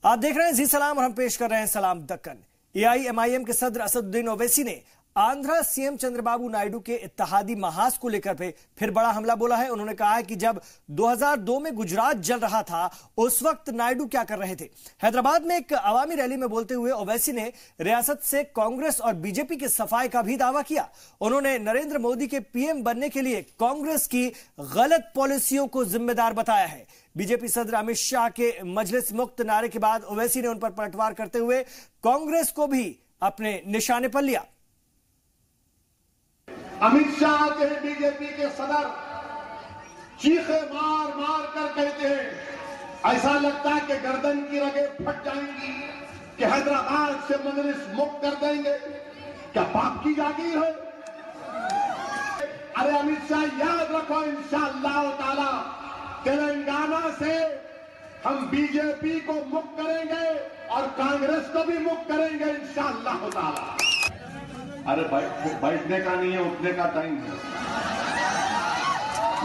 आप देख रहे हैं जी सलाम और हम पेश कर रहे हैं सलाम दक्कन। एआईएमआईएम के सदर असदुद्दीन ओवैसी ने आंध्रा सीएम चंद्रबाबू नायडू के इत्तेहादी महाज को लेकर फिर बड़ा हमला बोला है। उन्होंने कहा है कि जब 2002 में गुजरात जल रहा था उस वक्त नायडू क्या कर रहे थे। हैदराबाद में एक अवामी रैली में बोलते हुए ओवैसी ने रियासत से कांग्रेस और बीजेपी के सफाई का भी दावा किया। उन्होंने नरेंद्र मोदी के पीएम बनने के लिए कांग्रेस की गलत पॉलिसियों को जिम्मेदार बताया है। बीजेपी सदर अमित शाह के मजलिस मुक्त नारे के बाद ओवैसी ने उन पर पलटवार करते हुए कांग्रेस को भी अपने निशाने पर लिया। अमित शाह के बीजेपी के सदर चीखे मार मार कर कहते हैं, ऐसा लगता है कि गर्दन की रगें फट जाएंगी, कि हैदराबाद से मजलिस मुक्त कर देंगे। क्या बाप की जागीर है? अरे अमित शाह याद रखो, इंशाअल्लाह ताला तेलंगाना से हम बीजेपी को मुक्त करेंगे और कांग्रेस को भी मुक्त करेंगे इंशाअल्लाह ताला। अरे बैठने का नहीं है, उठने का टाइम है।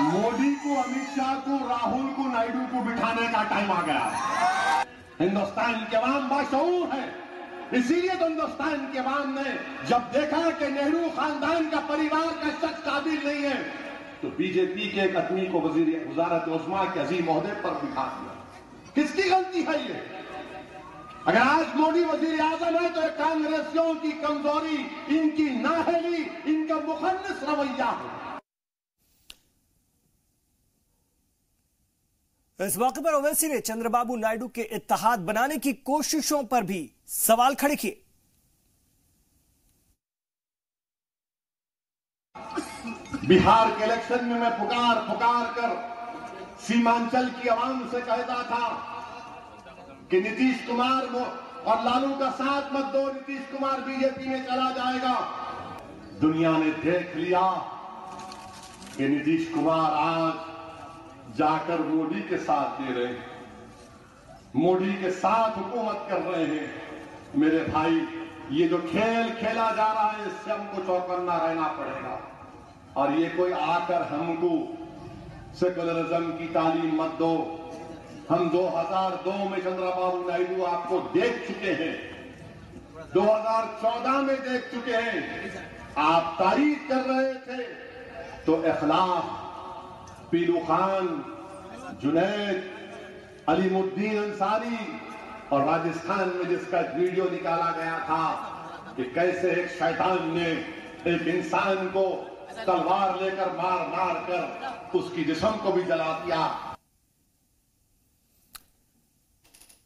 मोदी को, अमित शाह को, राहुल को, नायडू को बिठाने का टाइम आ गया। हिंदुस्तान के अवाम बाशऊर है, इसीलिए तो हिंदुस्तान के अवाम ने जब देखा कि नेहरू खानदान का परिवार का शख्स काबिल नहीं है तो बीजेपी के एक आदमी को वज़ीर उस्मा के अजीम ओहदे पर बिठा दिया। किसकी गलती है ये? अगर आज मोदी वजीर आजम है तो कांग्रेसियों की कमजोरी, इनकी नाअहली, इनका मुखन्निस रवैया है। इस मौके पर ओवैसी ने चंद्रबाबू नायडू के इत्तेहाद बनाने की कोशिशों पर भी सवाल खड़े किए। बिहार के इलेक्शन में मैं पुकार कर सीमांचल की आवाम से कहता था कि नीतीश कुमार और लालू का साथ मत दो, नीतीश कुमार बीजेपी में चला जाएगा। दुनिया ने देख लिया कि नीतीश कुमार आज जाकर मोदी के साथ दे रहे हैं, मोदी के साथ हुकूमत कर रहे हैं। मेरे भाई, ये जो खेल खेला जा रहा है इससे हमको चौकन्ना रहना पड़ेगा। और ये कोई आकर हमको सेकुलरिज्म की तालीम मत दो। हम 2002 में चंद्रबाबू नायडू आपको देख चुके हैं, 2014 में देख चुके हैं। आप तारीफ कर रहे थे तो इखलाफ, पीलू खान, जुनैद, अलीमुद्दीन अंसारी और राजस्थान में जिसका वीडियो निकाला गया था कि कैसे एक शैतान ने एक इंसान को तलवार लेकर मार मार कर उसकी जिस्म को भी जला दिया।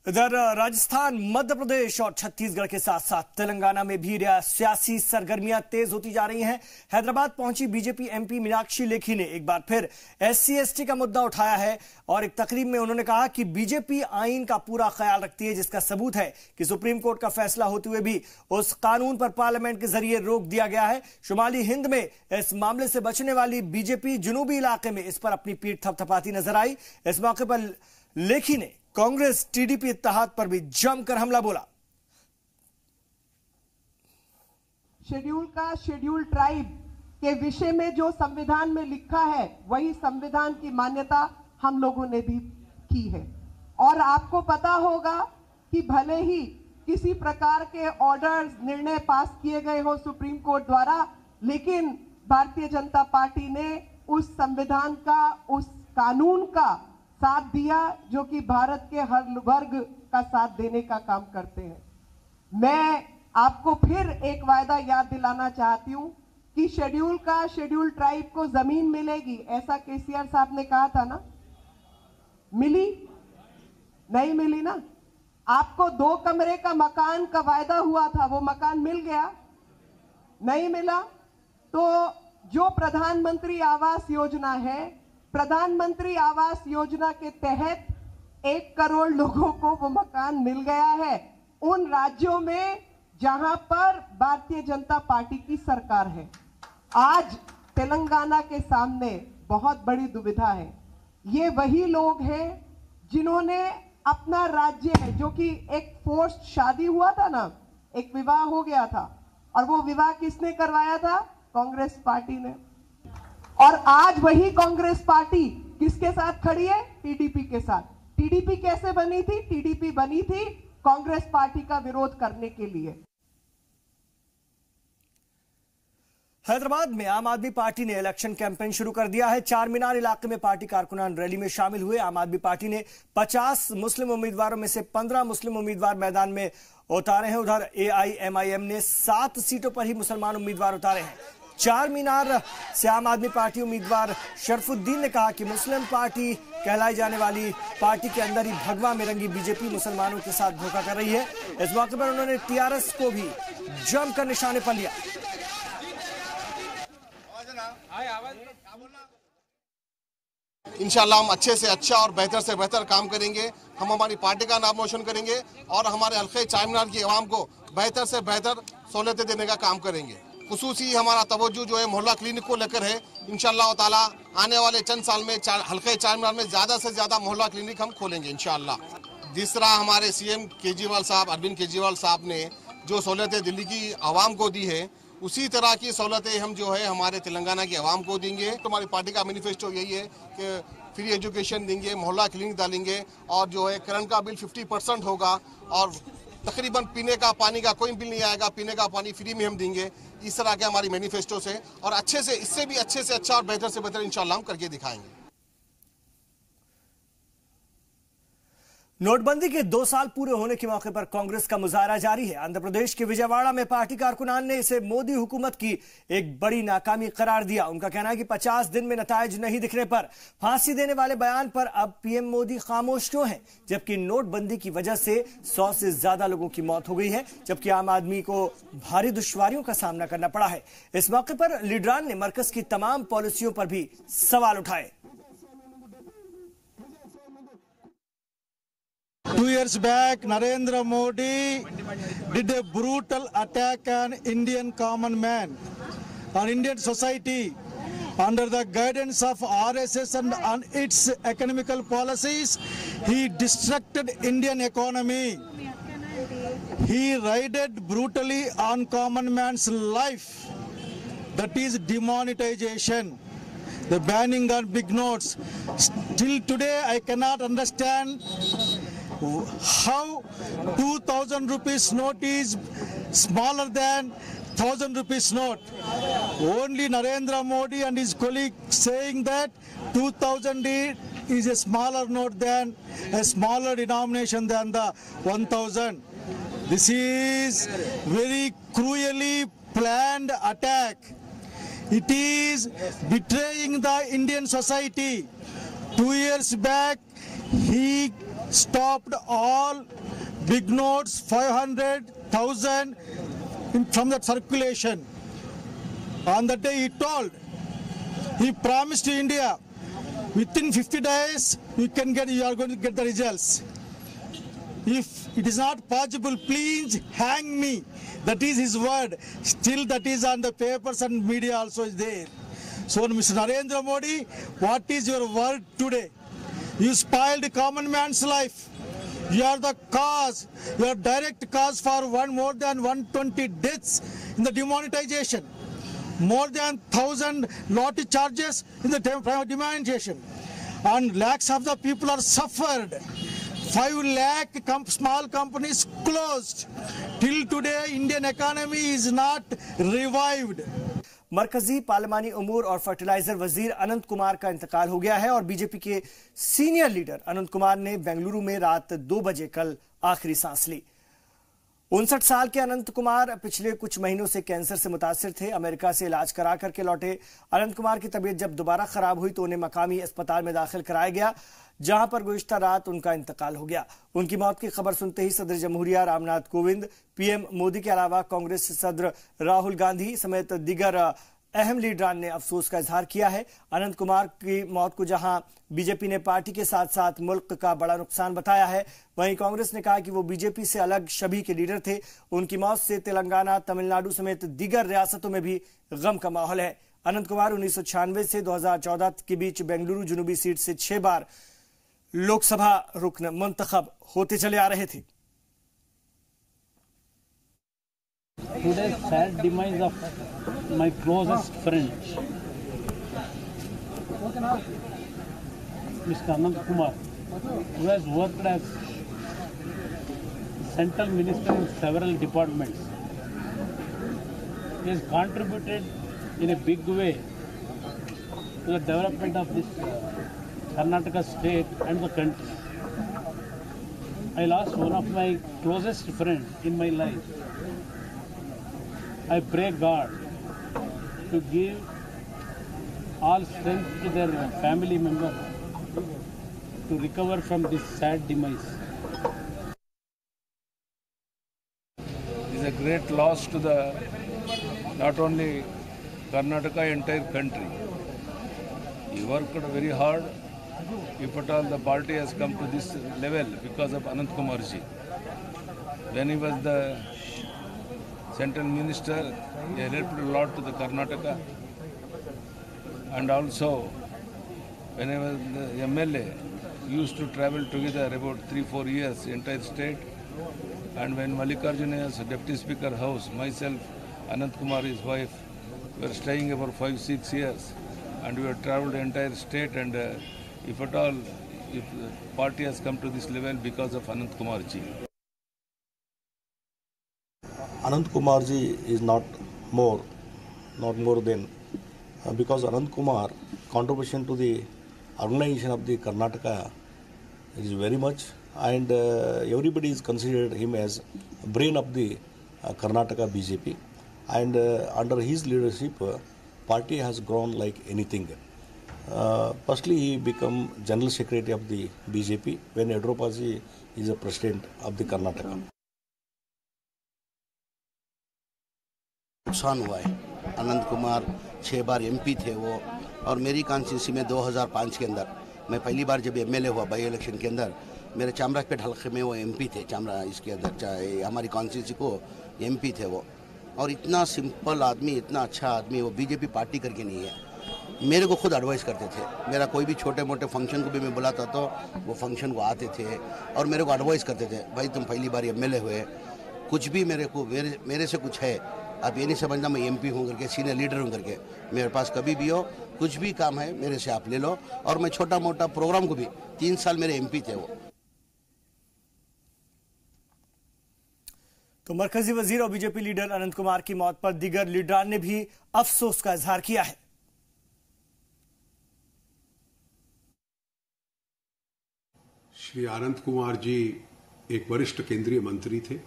इधर राजस्थान, मध्य प्रदेश और छत्तीसगढ़ के साथ साथ तेलंगाना में भी सियासी सरगर्मियां तेज होती जा रही हैं। हैदराबाद पहुंची बीजेपी एमपी मीनाक्षी लेखी ने एक बार फिर SC/ST का मुद्दा उठाया है और एक तकरीब में उन्होंने कहा कि बीजेपी आईन का पूरा ख्याल रखती है, जिसका सबूत है कि सुप्रीम कोर्ट का फैसला होते हुए भी उस कानून पर पार्लियामेंट के जरिए रोक दिया गया है। शुमाली हिंद में इस मामले से बचने वाली बीजेपी जनूबी इलाके में इस पर अपनी पीठ थपथपाती नजर आई। इस मौके पर लेखी ने कांग्रेस TDP इत्तेहाद पर भी जमकर हमला बोला। शेड्यूल ट्राइब के विषय में जो संविधान में लिखा है वही संविधान की मान्यता हम लोगों ने भी की है। और आपको पता होगा कि भले ही किसी प्रकार के ऑर्डर्स, निर्णय पास किए गए हो सुप्रीम कोर्ट द्वारा, लेकिन भारतीय जनता पार्टी ने उस संविधान का, उस कानून का साथ दिया जो कि भारत के हर वर्ग का साथ देने का काम करते हैं। मैं आपको फिर एक वायदा याद दिलाना चाहती हूं कि शेड्यूल ट्राइब को जमीन मिलेगी, ऐसा केसीआर साहब ने कहा था ना। मिली? नहीं मिली ना। आपको 2 कमरे का मकान का वायदा हुआ था, वो मकान मिल गया? नहीं मिला। तो जो प्रधानमंत्री आवास योजना है, प्रधानमंत्री आवास योजना के तहत 1 करोड़ लोगों को वो मकान मिल गया है उन राज्यों में जहां पर भारतीय जनता पार्टी की सरकार है। आज तेलंगाना के सामने बहुत बड़ी दुविधा है। ये वही लोग हैं जिन्होंने अपना राज्य है, जो कि एक फोर्स्ड शादी हुआ था ना, एक विवाह हो गया था, और वो विवाह किसने करवाया था? कांग्रेस पार्टी ने। और आज वही कांग्रेस पार्टी किसके साथ खड़ी है? TDP के साथ। TDP कैसे बनी थी? TDP बनी थी कांग्रेस पार्टी का विरोध करने के लिए। हैदराबाद में आम आदमी पार्टी ने इलेक्शन कैंपेन शुरू कर दिया है। चार मीनार इलाके में पार्टी कारकुनान रैली में शामिल हुए। आम आदमी पार्टी ने 50 मुस्लिम उम्मीदवारों में से 15 मुस्लिम उम्मीदवार मैदान में उतारे हैं। उधर AIMIM ने 7 सीटों पर ही मुसलमान उम्मीदवार उतारे हैं। चार मीनार से आम आदमी पार्टी उम्मीदवार शरफुद्दीन ने कहा कि मुस्लिम पार्टी कहलाई जाने वाली पार्टी के अंदर ही भगवा में रंगी बीजेपी मुसलमानों के साथ धोखा कर रही है। इस मौके पर उन्होंने TRS को भी जमकर निशाने पर लिया। इंशाल्लाह हम अच्छे से अच्छा और बेहतर से बेहतर काम करेंगे। हम हमारी पार्टी का नाम रोशन करेंगे और हमारे हल्के चार मीनार की आवाम को बेहतर से बेहतर सहूलतें देने का काम करेंगे। खुसूसी हमारा तवज्जो जो है मोहल्ला क्लिनिक को लेकर है। इंशाल्लाह ताला आने वाले चंद साल में हल्के चार मीनार में ज़्यादा से ज़्यादा मोहल्ला क्लिनिक हम खोलेंगे इंशाल्लाह। जिस तरह हमारे CM केजरीवाल साहब, अरविंद केजरीवाल साहब ने जो सहूलतें दिल्ली की आवाम को दी है, उसी तरह की सहूलतें हम जो है हमारे तेलंगाना की आवाम को देंगे। तो हमारी पार्टी का मैनिफेस्टो यही है कि फ्री एजुकेशन देंगे, मोहल्ला क्लिनिक डालेंगे और जो है करंट का बिल 50% होगा और तकरीबन पीने का पानी का कोई बिल नहीं आएगा, पीने का पानी फ्री में हम देंगे। इस तरह के हमारी मैनिफेस्टो से और अच्छे से इससे भी अच्छे से अच्छा और बेहतर से बेहतर इंशाल्लाह हम करके दिखाएंगे। नोटबंदी के 2 साल पूरे होने के मौके पर कांग्रेस का मुजाहरा जारी है। आंध्र प्रदेश के विजयवाड़ा में पार्टी कारकुनान ने इसे मोदी हुकूमत की एक बड़ी नाकामी करार दिया। उनका कहना है कि 50 दिन में नतायज नहीं दिखने पर फांसी देने वाले बयान पर अब PM मोदी खामोश क्यों हैं, जबकि नोटबंदी की वजह से 100 से ज्यादा लोगों की मौत हो गई है, जबकि आम आदमी को भारी दुश्वारियों का सामना करना पड़ा है। इस मौके पर लीडरान ने मरकज की तमाम पॉलिसियों पर भी सवाल उठाए। 2 years back, Narendra Modi did a brutal attack on Indian common man, on Indian society. Under the guidance of RSS and on its economical policies, he destructed Indian economy. He raided brutally on common man's life. That is demonetization. The banning on big notes. Till today, I cannot understand how 2000 rupees note is smaller than 1000 rupees note. Only Narendra Modi and his colleagues saying that 2000 is a smaller note than a smaller denomination than the 1000. This is very cruelly planned attack. It is betraying the Indian society. 2 years back, he stopped all big notes, 500,000 from the circulation. On that day, he promised to India, within 50 days, you are going to get the results. If it is not possible, please hang me. That is his word. Still, that is on the papers and media also is there. So, Mr. Narendra Modi, what is your word today? You spoiled common man's life. You are the cause, you are direct cause for more than 120 deaths in the demonetization. More than 1,000 lottery charges in the demonetization. And lakhs of the people are suffered. 5 lakh small companies closed. Till today, Indian economy is not revived. मरकजी पार्लिमानी उमूर और fertiliser वजीर अनंत कुमार का इंतकाल हो गया है और BJP के सीनियर लीडर अनंत कुमार ने बेंगलुरु में रात 2 बजे कल आखिरी सांस ली। 59 साल के अनंत कुमार पिछले कुछ महीनों से कैंसर से मुतासिर थे। अमेरिका से इलाज करा करके लौटे अनंत कुमार की तबीयत जब दोबारा खराब हुई तो उन्हें मकामी अस्पताल में दाखिल कराया गया, जहां पर गुज़िश्ता रात उनका इंतकाल हो गया। उनकी मौत की खबर सुनते ही सदर जमहूरिया रामनाथ कोविंद, PM मोदी के अलावा कांग्रेस सदर राहुल गांधी समेत दीगर अहम लीडरान ने अफसोस का इजहार किया है। अनंत कुमार की मौत को जहां बीजेपी ने पार्टी के साथ साथ मुल्क का बड़ा नुकसान बताया है, वहीं कांग्रेस ने कहा कि वो बीजेपी से अलग शबी के लीडर थे। उनकी मौत से तेलंगाना, तमिलनाडु समेत दीगर रियासतों में भी गम का माहौल है। अनंत कुमार 1996 से 2014 के बीच बेंगलुरु जुनूबी सीट से 6 बार लोकसभा रुकन मुंतखब होते चले आ रहे थे। Today's sad demise of my closest friend, Mr. Anant Kumar, who has worked as central minister in several departments. He has contributed in a big way to the development of this Karnataka state and the country. I lost one of my closest friends in my life. I pray God to give all strength to their family members to recover from this sad demise. It is a great loss to the not only Karnataka, entire country. He worked very hard. If at all the party has come to this level because of Anant Kumar ji. When he was the central minister, he helped a lot to the Karnataka. And also, when I was the MLA, we used to travel together about 3-4 years, entire state. And when Mallikarjuna was Deputy Speaker House, myself, Anant Kumar, his wife, we were staying about 5-6 years. And we have traveled the entire state, and if at all, if the party has come to this level because of Anant Kumar ji. Anant Kumar ji is not more than because Anant Kumar contribution to the organization of the Karnataka is very much, and everybody is considered him as brain of the Karnataka BJP, and under his leadership party has grown like anything. Firstly, he became General Secretary of the BJP when Yediyurappa ji is the President of the Karnataka. नुकसान हुआ है। अनंत कुमार 6 बार MP थे वो, और मेरी constituency में 2005 के अंदर मैं पहली बार जब एमएलए हुआ बाई इलेक्शन के अंदर, मेरे चामराजपेट हल्के में वो एमपी थे। इसके अंदर चाहे हमारी कॉन्स्टिट्यूंसी को एमपी थे वो, और इतना सिंपल आदमी, इतना अच्छा आदमी, वो बीजेपी पार्टी करके नहीं है। मेरे को खुद एडवाइस करते थे, मेरा कोई भी छोटे मोटे फंक्शन को भी मैं बुलाता तो वो फंक्शन को आते थे और मेरे को एडवाइस करते थे, भाई तुम पहली बार एमएलए हुए, कुछ भी मेरे से कुछ है, आप ये नहीं समझना मैं एमपी हूँ करके, सीनियर लीडर हूँ करके। मेरे पास कभी भी हो, कुछ भी काम है मेरे से आप ले लो, और मैं छोटा मोटा प्रोग्राम को भी 3 साल मेरे एमपी थे वो। तो मरकजी वजीर और बीजेपी लीडर अनंत कुमार की मौत पर दीगर लीडरान ने भी अफसोस का इजहार किया है। श्री अनंत कुमार जी एक वरिष्ठ केंद्रीय मंत्री थे।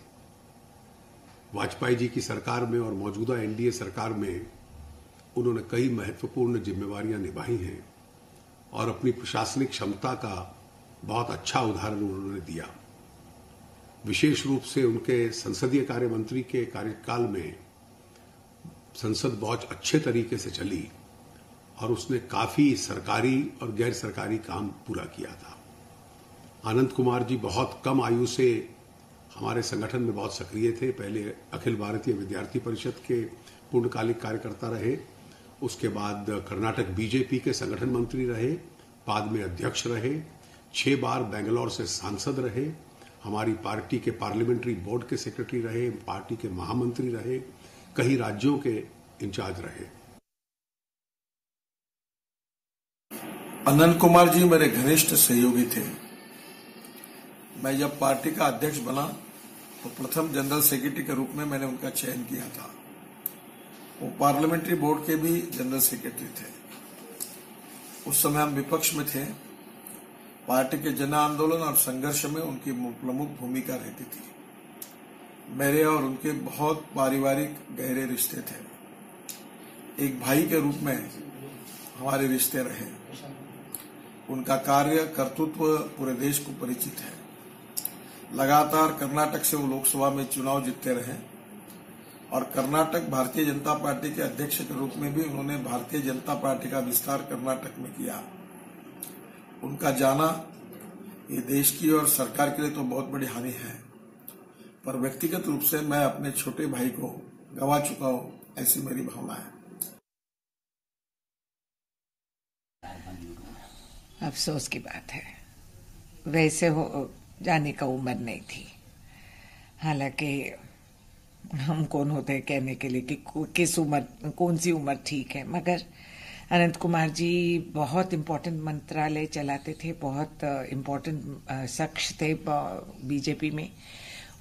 वाजपेयी जी की सरकार में और मौजूदा एनडीए सरकार में उन्होंने कई महत्वपूर्ण जिम्मेवारियां निभाई हैं और अपनी प्रशासनिक क्षमता का बहुत अच्छा उदाहरण उन्होंने दिया। विशेष रूप से उनके संसदीय कार्य मंत्री के कार्यकाल में संसद बहुत अच्छे तरीके से चली और उसने काफी सरकारी और गैर सरकारी काम पूरा किया था। अनंत कुमार जी बहुत कम आयु से हमारे संगठन में बहुत सक्रिय थे। पहले अखिल भारतीय विद्यार्थी परिषद के पूर्णकालिक कार्यकर्ता रहे, उसके बाद कर्नाटक बीजेपी के संगठन मंत्री रहे, बाद में अध्यक्ष रहे, 6 बार बेंगलोर से सांसद रहे, हमारी पार्टी के पार्लियामेंट्री बोर्ड के सेक्रेटरी रहे, पार्टी के महामंत्री रहे, कई राज्यों के इंचार्ज रहे। अनंत कुमार जी मेरे घनिष्ठ सहयोगी थे। मैं जब पार्टी का अध्यक्ष बना तो प्रथम जनरल सेक्रेटरी के रूप में मैंने उनका चयन किया था। वो पार्लियामेंट्री बोर्ड के भी जनरल सेक्रेटरी थे। उस समय हम विपक्ष में थे। पार्टी के जन आंदोलन और संघर्ष में उनकी प्रमुख भूमिका रहती थी। मेरे और उनके बहुत पारिवारिक गहरे रिश्ते थे। एक भाई के रूप में हमारे रिश्ते रहे। उनका कार्य कर्तृत्व पूरे देश को परिचित है। लगातार कर्नाटक से वो लोकसभा में चुनाव जीतते रहे और कर्नाटक भारतीय जनता पार्टी के अध्यक्ष के रूप में भी उन्होंने भारतीय जनता पार्टी का विस्तार कर्नाटक में किया। उनका जाना ये देश की और सरकार के लिए तो बहुत बड़ी हानि है, पर व्यक्तिगत रूप से मैं अपने छोटे भाई को गंवा चुका हूं, ऐसी मेरी भावना है। अफसोस की बात है, वैसे हो जाने का उम्र नहीं थी। हालांकि हम कौन होते हैं कहने के लिए कि किस उम्र, कौन सी उम्र ठीक है, मगर अनंत कुमार जी बहुत इम्पोर्टेंट मंत्रालय चलाते थे, बहुत इम्पोर्टेंट शख्स थे बीजेपी में।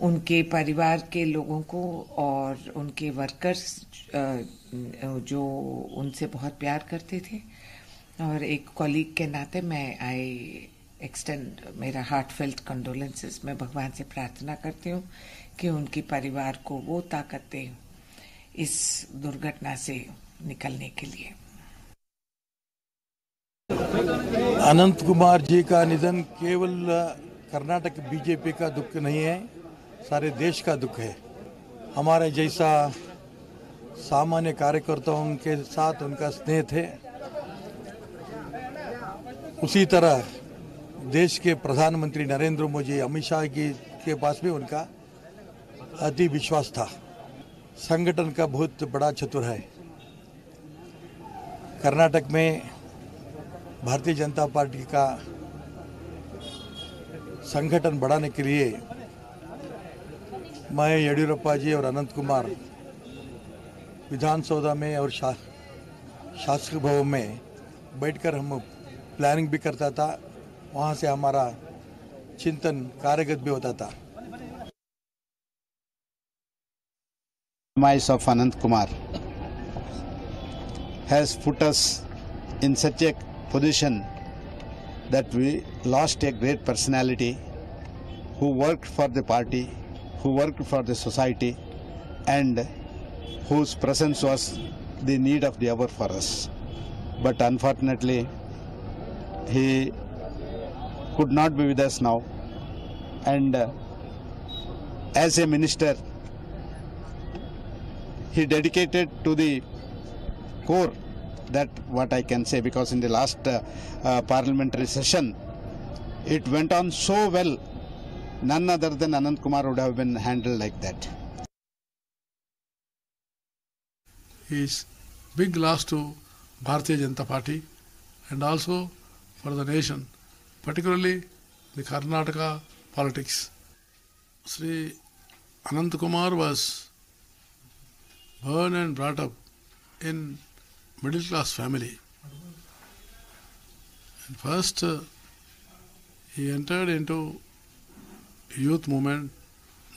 उनके परिवार के लोगों को और उनके वर्कर्स जो उनसे बहुत प्यार करते थे, और एक कॉलीग के नाते मैं आई एक्सटेंड मेरा हार्टफेल्ट कंडोलेंसेस। मैं भगवान से प्रार्थना करती हूँ कि उनके परिवार को वो ताकत दे इस दुर्घटना से निकलने के लिए। अनंत कुमार जी का निधन केवल कर्नाटक बीजेपी का दुख नहीं है, सारे देश का दुख है। हमारे जैसा सामान्य कार्यकर्ताओं के साथ उनका स्नेह थे, उसी तरह देश के प्रधानमंत्री नरेंद्र मोदी, अमित शाह जी के पास भी उनका अति विश्वास था। संगठन का बहुत बड़ा चतुर है। कर्नाटक में भारतीय जनता पार्टी का संगठन बढ़ाने के लिए मैं येडियुरप्पा जी और अनंत कुमार विधानसभा में और शासक भवन में बैठकर हम प्लानिंग भी करता था, वहाँ से हमारा चिंतन कार्यगत भी होता था। Demise of Anant Kumar has put us in such a position that we lost a great personality who worked for the party, who worked for the society, and whose presence was the need of the hour for us. But unfortunately, he could not be with us now, and as a minister, he dedicated to the core, that what I can say, because in the last parliamentary session, it went on so well, none other than Anant Kumar would have been handled like that. His big loss to Bharatiya Janata Party and also for the nation, particularly the Karnataka politics. Sri Anant Kumar was born and brought up in middle class family. And first he entered into youth movement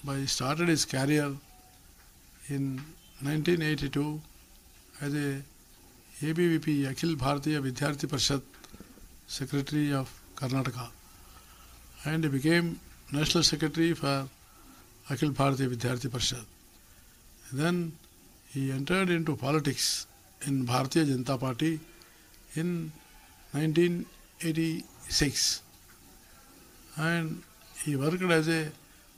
by started his career in 1982 as a ABVP, Akhil Bharatiya Vidyarthi Parishad Secretary of Karnataka, and he became National Secretary for Akhil Bharatiya Vidyarthi Parishad. Then he entered into politics in Bharatiya Janata Party in 1986, and he worked as a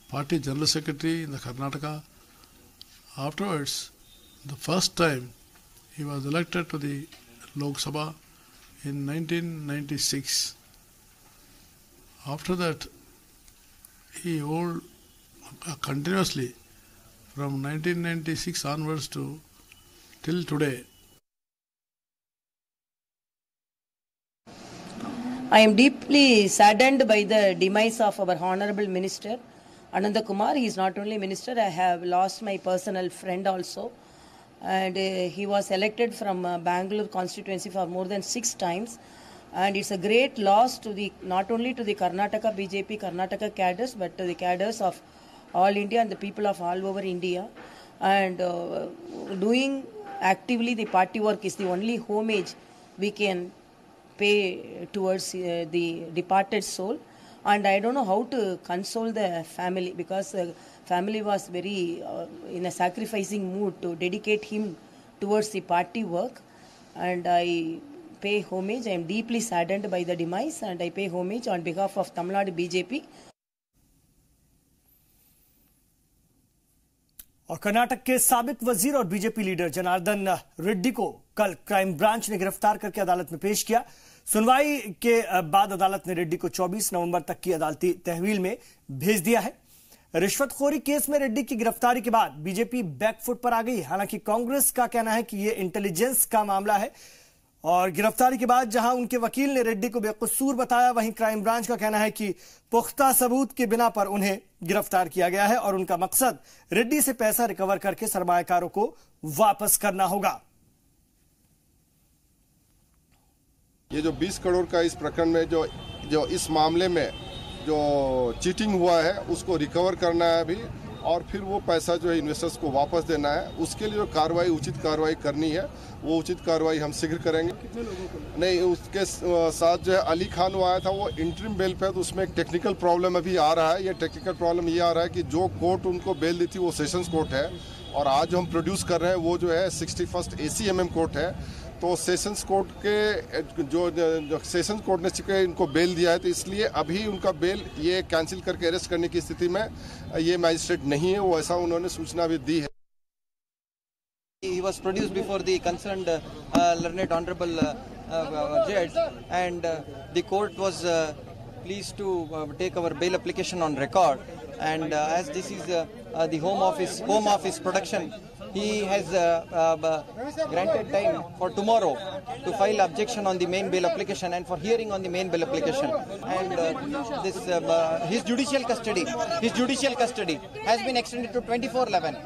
party general secretary in the Karnataka. Afterwards, the first time he was elected to the Lok Sabha in 1996. After that, he held continuously from 1996 onwards to till today. I am deeply saddened by the demise of our Honorable Minister, Anant Kumar. He is not only Minister, I have lost my personal friend also. And he was elected from Bangalore constituency for more than 6 times. And it's a great loss to the not only to the Karnataka BJP, Karnataka cadres, but to the cadres of all India and the people of all over India. And doing actively the party work is the only homage we can pay towards the departed soul. And I don't know how to console the family, because the family was very in a sacrificing mood to dedicate him towards the party work. And I pay homage. I am deeply saddened by the demise, and I pay homage on behalf of Tamil Nadu BJP. और कर्नाटक के साबिक वजीर और BJP leader Janardan Reddy को कल crime branch ने गिरफ्तार करके अदालत में पेश किया। सुनवाई के बाद अदालत ने रेड्डी को 24 नवंबर तक की अदालती तहवील में भेज दिया है। रिश्वतखोरी केस में रेड्डी की गिरफ्तारी के बाद बीजेपी बैकफुट पर आ गई। हालांकि कांग्रेस का कहना है कि यह इंटेलिजेंस का मामला है, और गिरफ्तारी के बाद जहां उनके वकील ने रेड्डी को बेकसूर बताया, वहीं क्राइम ब्रांच का कहना है कि पुख्ता सबूत के बिना पर उन्हें गिरफ्तार किया गया है और उनका मकसद रेड्डी से पैसा रिकवर करके सरमायाकारों को वापस करना होगा। ये जो 20 करोड़ का इस प्रकरण में जो इस मामले में जो चीटिंग हुआ है उसको रिकवर करना है अभी, और फिर वो पैसा जो है इन्वेस्टर्स को वापस देना है। उसके लिए जो कार्रवाई, उचित कार्रवाई करनी है, वो उचित कार्रवाई हम शीघ्र करेंगे। नहीं, उसके साथ जो है अली खान वो आया था, वो इंटरिम बेल पे है, तो उसमें एक टेक्निकल प्रॉब्लम अभी आ रहा है। ये टेक्निकल प्रॉब्लम ये आ रहा है कि जो कोर्ट उनको बेल दी थी वो सेशंस कोर्ट है, और आज जो हम प्रोड्यूस कर रहे हैं वो जो है 61st ACMM कोर्ट है। तो सेशंस कोर्ट के जो सेशंस कोर्ट ने चुके इनको बेल दिया है, तो इसलिए अभी उनका बेल ये कैंसिल करके अरेस्ट करने की स्थिति में ये मैजिस्ट्रेट नहीं है, वो ऐसा उन्होंने सूचना भी दी है। He was produced before the concerned learned honorable judge, and the court was pleased to take our bail application on record. And as this is the home office production, he has granted time for tomorrow to file objection on the main bail application and for hearing on the main bail application. And his judicial custody has been extended to 24/11.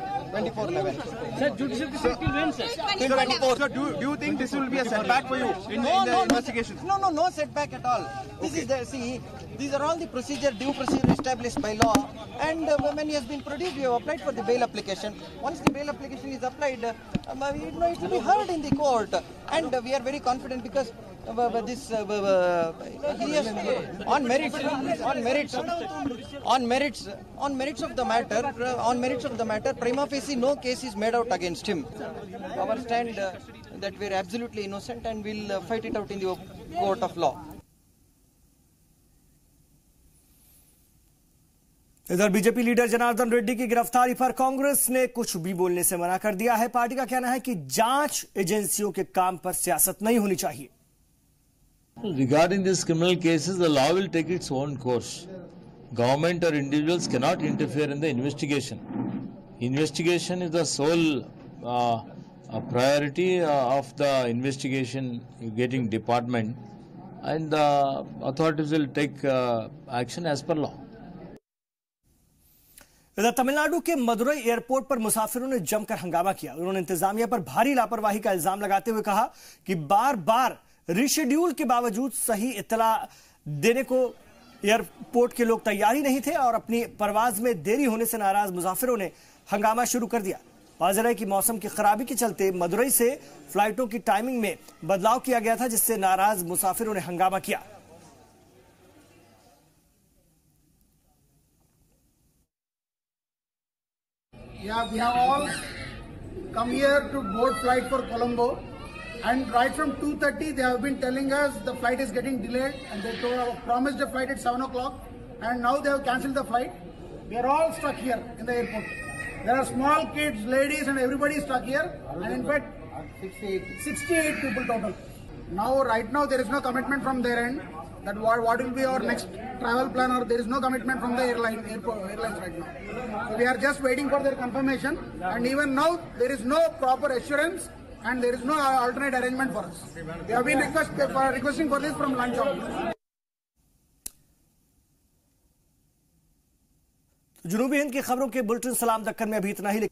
Sir, judicial custody till when, sir? Till 24. So do you think this will be a setback for you in the investigation? No setback at all. These are all the due procedure established by law, and when he has been produced, we have applied for the bail application. Once the bail application is applied, it will be heard in the court, and we are very confident because he has on merits of the matter, prima facie no case is made out against him. Our stand that we are absolutely innocent, and we'll fight it out in the court of law. इधर BJP leader Janardan Reddy की गिरफ्तारी पर कांग्रेस ने कुछ भी बोलने से मना कर दिया है। पार्टी का कहना है कि जांच एजेंसियों के काम पर सियासत नहीं होनी चाहिए। Regarding these criminal cases, the law will take its own course. Government or individuals cannot interfere in the investigation. Investigation is the sole priority of the investigation getting department, and the authorities will take action as per law. इधर तमिलनाडु के Madurai airport पर मुसाफिरों ने जमकर हंगामा किया। उन्होंने इंतजामिया पर भारी लापरवाही का इल्जाम लगाते हुए कहा कि बार बार रिशेड्यूल के बावजूद सही इत्तला देने को एयरपोर्ट के लोग तैयार ही नहीं थे और अपनी परवाज में देरी होने से नाराज मुसाफिरों ने हंगामा शुरू कर दिया। वाज़ेह है कि मौसम की खराबी के चलते मदुरई से फ्लाइटों की टाइमिंग में बदलाव किया गया था, जिससे नाराज मुसाफिरों ने हंगामा किया। Yeah, we have all come here to board flight for Colombo, and right from 2:30 they have been telling us the flight is getting delayed, and they promised the flight at 7 o'clock, and now they have cancelled the flight. We are all stuck here in the airport. There are small kids, ladies, and everybody is stuck here, and in fact 68 people total. Now, right now there is no commitment from their end that what will be our next travel plan, or there is no commitment from the airlines right now. So we are just waiting for their confirmation, and even now there is no proper assurance and there is no alternate arrangement for us. We have been requesting for this from lunch hour. जनूबी हिंद की खबरों के bulletin सलाम दक्कन में अभी इतना ही।